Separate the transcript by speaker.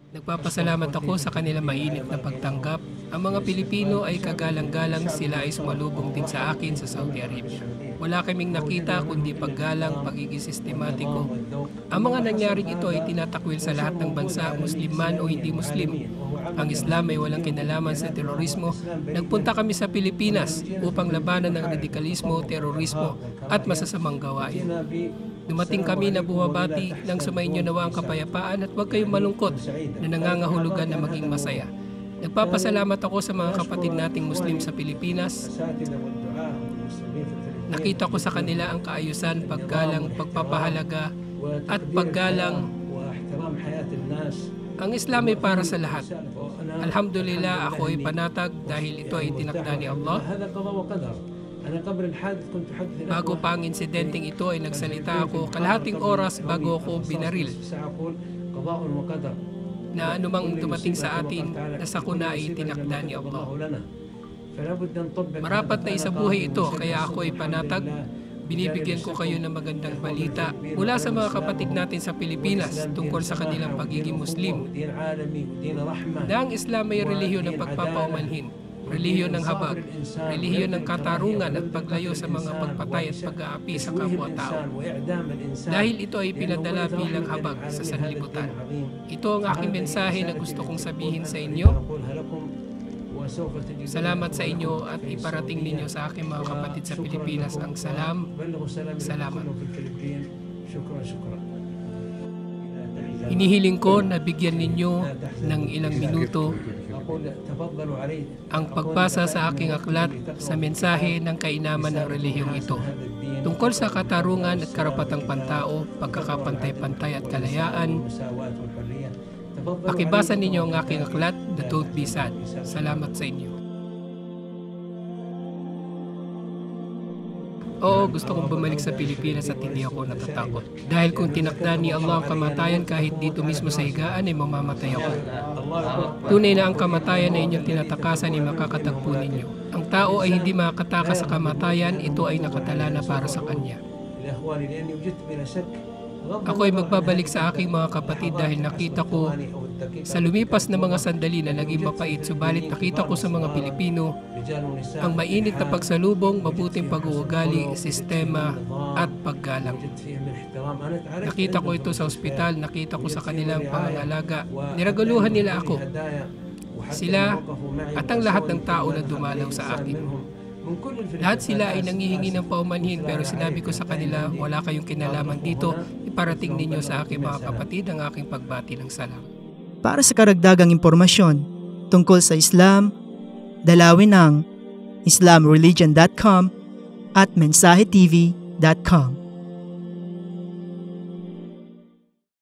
Speaker 1: Nagpapasalamat ako sa kanilang mainit na pagtanggap. Ang mga Pilipino ay kagalang-galang, sila ay sumalubong din sa akin sa Saudi Arabia. Wala kaming nakita kundi paggalang, pagiging sistematiko. Ang mga nangyaring ito ay tinatakwil sa lahat ng bansa, Muslim man o hindi Muslim. Ang Islam ay walang kinalaman sa terorismo. Nagpunta kami sa Pilipinas upang labanan ng radikalismo, terorismo at masasamang gawain. Dumating kami na buwabati ng sumainyo nawa ang kapayapaan at huwag kayong malungkot na nangangahulugan na maging masaya. Nagpapasalamat ako sa mga kapatid nating Muslim sa Pilipinas. Nakita ko sa kanila ang kaayusan, paggalang, pagpapahalaga at paggalang. Ang Islam ay para sa lahat. Alhamdulillah, ako ay panatag dahil ito ay tinakda ni Allah. Bago pa ang insidenteng ito ay nagsalita ako kalahating oras bago ako binaril na anumang dumating sa atin na sakuna ay tinakda ni Allah. Marapat na isabuhay ito kaya ako ay panatag. Binibigyan ko kayo ng magandang balita mula sa mga kapatid natin sa Pilipinas tungkol sa kanilang pagiging Muslim na ang Islam ay relihiyon ng pagpapaumanhin, relihiyon ng habag, relihiyon ng katarungan at paglayo sa mga pagpatay at pag-aapi sa kapwa-tao. Dahil ito ay pinadala bilang habag sa sanlibutan. Ito ang aking mensahe na gusto kong sabihin sa inyo. Salamat sa inyo at iparating ninyo sa aking mga kapatid sa Pilipinas ang salam. Salamat. Hinihiling ko na bigyan ninyo ng ilang minuto ang pagbasa sa aking aklat sa mensahe ng kainaman ng relihiyong ito tungkol sa katarungan at karapatang pantao, pagkakapantay-pantay at kalayaan. Pakibasa ninyo ang aking aklat, The Don't Be Sad. Salamat sa inyo. Oo, gusto kong bumalik sa Pilipinas at hindi ako natatakot. Dahil kung tinakda ni Allah ang kamatayan kahit dito mismo sa higaan ay mamamatay ako. Tunay na ang kamatayan na inyong tinatakasan ay makakatagpo ninyo. Ang tao ay hindi makakatakas sa kamatayan, ito ay nakatala na para sa kanya. Ako ay magbabalik sa aking mga kapatid dahil nakita ko sa lumipas na mga sandali na naging mapait, subalit nakita ko sa mga Pilipino ang mainit na pagsalubong, mabuting pag-uugali, sistema at paggalang. Nakita ko ito sa ospital, nakita ko sa kanilang pangangalaga. Niragaluhan nila ako, sila at ang lahat ng tao na dumalaw sa akin. Lahat sila ay nangihingi ng paumanhin pero sinabi ko sa kanila, wala kayong kinalaman dito, iparating ninyo sa aking mga kapatid ang aking pagbati ng salam.
Speaker 2: Para sa karagdagang impormasyon tungkol sa Islam, dalawin ang islamreligion.com at mensahetv.com.